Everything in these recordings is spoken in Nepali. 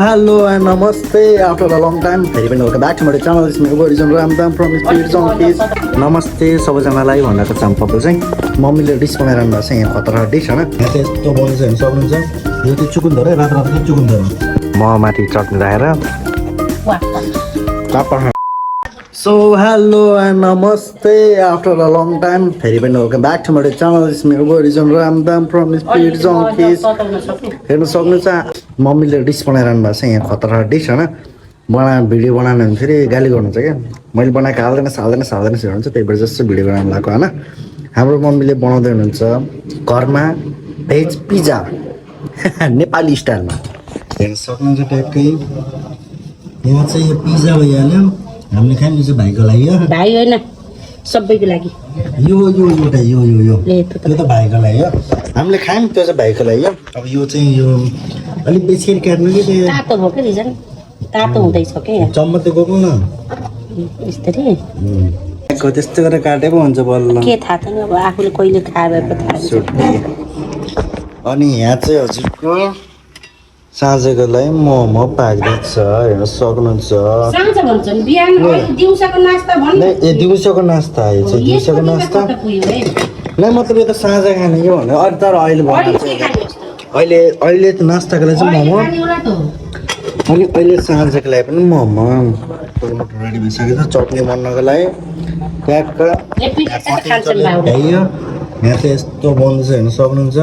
Hello and namaste. After a long time, फेरि पनि welcome back to my channel. This is मेरो original Ramdam from Spirits on Peace. नमस्ते सबैजनालाई भनेको चाम्पाको चाहिँ मम्मीले डिस बनाइरहनु भएको छ यहाँ खतरा डिस हैन। यहाँ चाहिँ यस्तो बनाउनु चाहिँ सक्नुहुन्छ। यो चाहिँ चुकुन्दर है, रात रातको चुकुन्दर। म माथि चट्नी राखेर So hello and namaste. After a long time, फेरि पनि welcome back to my channel. This is मेरो original Ramdam from Spirits on Peace. हेर्न सक्नुहुन्छ मम्मीले डिस बनाइरहनु भएको छ यहाँ खतरा डिस हैन। भिडियो बनाउनु भने फेरि गाली गर्नुहुन्छ क्या। मैले बनाएको हाल्दैन हुन्छ त्यही भएर जस्तो भिडियो बनाउनु लाग्यो हैन। हाम्रो मम्मीले बनाउँदै हुनुहुन्छ घरमा भेज पिज्जा नेपाली स्टाइलमा। हेर्न सक्नुहुन्छ ट्याक्कै यहाँ चाहिँ यो पिज्जा भइहाल्यो। हामीले खाने चाहिँ भाइको लागि हो। भाइ होइन सबैको लागि। यो त्यो त भाइको लागि हो। हामीले खायौँ त्यो चाहिँ भाइको लागि हो। अब यो चाहिँ यो अलिक बेसी काट्नु कि त्यो तातो भयो के रिजन तातो हुँदैछ के चम्मच त गोक्नु न यस्तरी त्यस्तो गरेर काटेको हुन्छ बल्ल के थाहा छैन अब आफूले कहिले खाए पो थाहा हुन्छ। अनि यहाँ चाहिँ हजुरको साँझको लागि मोमो पाक्दैछ हेर्न सक्नुहुन्छ। साँझ भन्छन् बिहान अहिले दिउँसोको नास्ता भन्नु ए दिउँसोको नास्ता यो चाहिँ दिउँसोको नास्ता नै मतलब यो त साँझ खाने यो भने अरू तर अहिले अहिले त नास्ताको लागि चाहिँ मोमो अनि अहिले साँझको लागि पनि मोमो रेडी भइसकेको छ चटनी बन्नको लागि ट्याक्क यहाँ चाहिँ यस्तो बन्दैछ हेर्न सक्नुहुन्छ।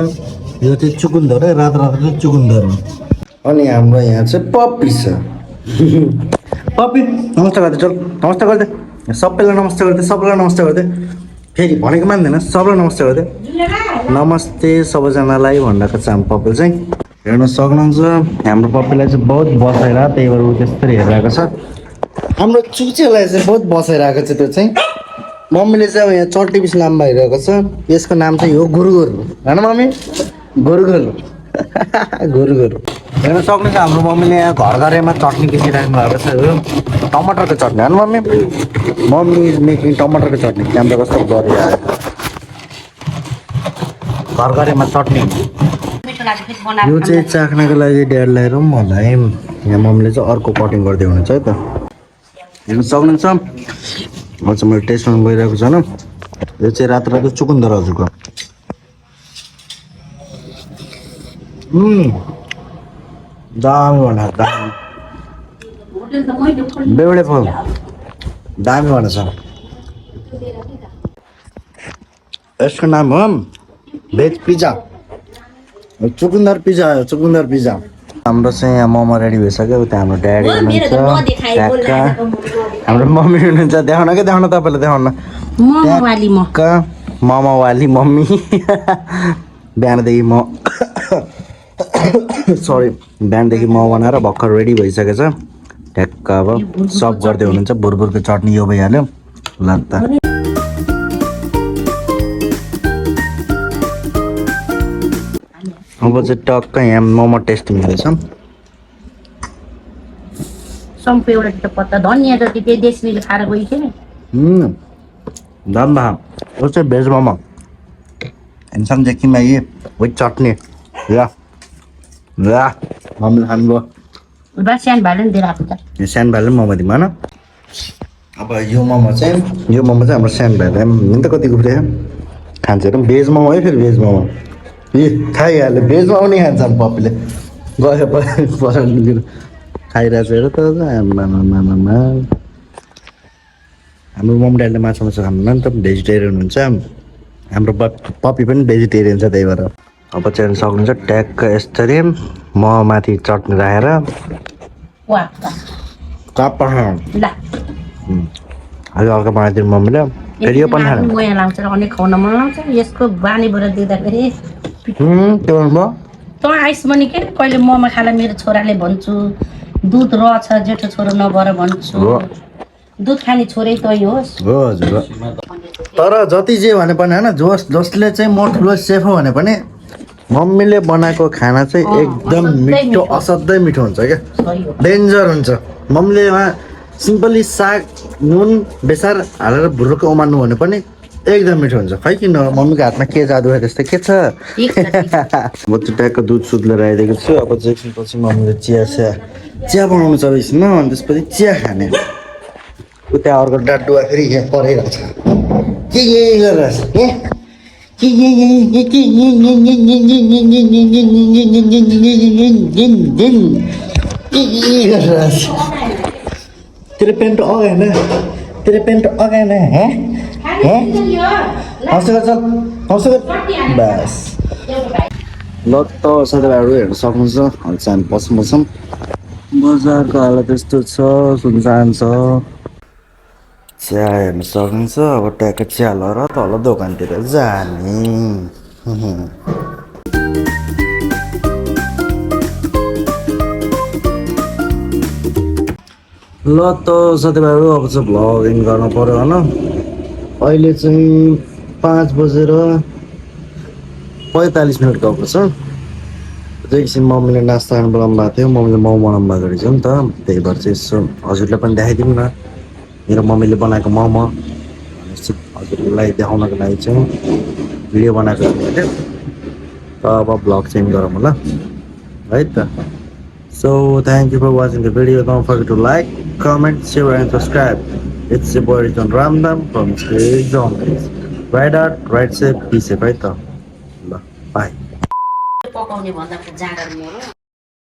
यो चाहिँ चुकुन्दर है रात रातको चुकुन्दर हो। अनि हाम्रो यहाँ चाहिँ पप्पी छ पप्पी नमस्ते गर्दै चल नमस्ते गर्दै सबैलाई नमस्ते गर्दै फेरि भनेको मान्दैन सबैलाई नमस्ते गर्दै नमस्ते सबैजनालाई भनेको चाहिँ हाम्रो पप्पी चाहिँ हेर्न सक्नुहुन्छ। हाम्रो पप्पीलाई चाहिँ बहुत बसाइरा त्यही भएर ऊ त्यस्तरी हेरिरहेको छ। हाम्रो चुचेलाई चाहिँ बहुत बसाइरहेको छ त्यो चाहिँ मम्मीले चाहिँ अब यहाँ चट्टी पिस नाम भइरहेको छ। यसको नाम चाहिँ हो गुरुगुरु होइन मम्मी गुरुगुरु गुरुगुरु हेर्न सक्नुहुन्छ। हाम्रो मम्मीले यहाँ घरमा चट्नी पिसिराख्नु भएको छ यो टमाटरको चट्नी होइन मम्मी इज मेकिङ टमाटरको चट्नी क्यामेरा कस्तो गरिरहेको घरमा चट्नी यो चाहिँ चाख्नको लागि ड्याडलाई र मलाई यहाँ मम्मीले चाहिँ अर्को कटिङ गर्दै हुनुहुन्छ है त हेर्न सक्नुहुन्छ। म चाहिँ मैले टेस्ट गर्नु गइरहेको छु होइन। यो चाहिँ रातो रातो चुकुन्दर हजुरको दामी भनेको ब्युटिफुल दामी भनेछ। यसको नाम हो भेज पिज्जा चुकुन्दर पिज्जा हाम्रो चाहिँ यहाँ मोमो रेडी भइसक्यो। उता हाम्रो ड्याडी हुनुहुन्छ हाम्रो मम्मी हुनुहुन्छ देखाउन तपाईँलाई देखाउन मोमोवाली मम्मी बिहानदेखि बिहानदेखि म बनाएर भर्खर रेडी भइसकेको छ ट्याक्क अब सर्भ गर्दै हुनुहुन्छ। भुरभुरको चट्नी यो भइहाल्यो ल त अब चाहिँ टक्क यहाँ मोमो टेस्टिङ हुँदैछ। सम्पू एउटा पत्ता धनियाँ जति त्यही देशले खाएर गइथ्यो नि दाम भा यो चाहिँ भेज मोमो हेर्नसक्नुदेखि ये विथ चट्नी ल मम्मीले खानुभयो सानो भाइले नि दिएर आएको त यो सानो भाइले पनि मोमो दिउँ होइन। अब यो मोमो चाहिँ हाम्रो सानो भाइले नि त कतिको फ्री खान्छ हेरौँ भेज मोमो है फेरि भेज मोमो खाइहाल्यो भेज मोमो नि खान्छ हाम्रो पप्पीले गयो पराउनु खाइरहेको छ हेर त आमामा हाम्रो मम्मी ड्याडीले माछा खानुहुन्न नि त भेजिटेरियन हुन्छ। हाम्रो पप्पी पनि भेजिटेरियन छ त्यही भएर अब चाहिँ हेर्न सक्नुहुन्छ ट्याक्क यसरी म माथि चट्नी राखेर हल्का बनाइदिनु मम्मीले फेरि यो पनि मया लाउँछ र अनेक खुवाउन मन लाउँछ यसको बानीबाट दिँदाखेरि त्यो भन्नुभयो त आइस भने के कहिले मोमो खाला मेरो छोराले भन्छु दुध रहेछ जेठो छोरो नभएर भन्छु दुध खाने छोरै तै होस् हो हजुर तर जति जे भने पनि होइन जसले चाहिँ म ठुलो सेफ हो भने पनि मम्मीले बनाएको खाना चाहिँ एकदम मिठो असाध्यै मिठो हुन्छ क्या डेन्जर हुन्छ। मम्मीले सिम्पली साग नुन बेसार हालेर भुर्रुको उमाल्नु भने पनि एकदम मिठो हुन्छ। खै किन मम्मीको हातमा के जादु है त्यस्तै के छ म चाहिँ ट्याक्क दुध सुध लिएर आइदिएको छु। अब चाहिँ एकछिनपछि मम्मीले चिया चिया बनाउनु छ एकछिन अनि त्यसपछि चिया खाने उता अर्को डाडुवा फेरि यहाँ परेको छ के गरिरहेछ तेरो पेन्ट अगाएन तेरो पेन्ट अगाएन हैं बस ल त साथीभाइहरू हेर्न सक्नुहुन्छ अहिले चाहिँ हामी पस्छौँ बजारको हालत यस्तो छ सुनसान छ चिया हेर्न सक्नुहुन्छ अब ट्याक्क चिया लिएर तल दोकानतिर जाने ल त साथीभाइहरू अब चाहिँ भ्लगिङ गर्नु पर्यो होइन अहिले चाहिँ 5:45 गएको छ एकछिन मम्मीले नास्ता खानु बोलाउनु भएको थियो मम्मीले मोमो बनाउनु भएको रहेछ नि त त्यही भएर चाहिँ यसो हजुरलाई पनि देखाइदिउँ न मेरो मम्मीले बनाएको मोमो हजुरलाई देखाउनको लागि चाहिँ भिडियो बनाएको छु मैले त अब भ्लग चेन्ज गरौँ ल है त So thank you for watching the video. Don't forget to like, comment, share and subscribe. It's your boy Riton Ramdam from Stage Zombies. Ride out, ride safe, be safe, right? Bye. पकाउने भन्दा जाँगर मरो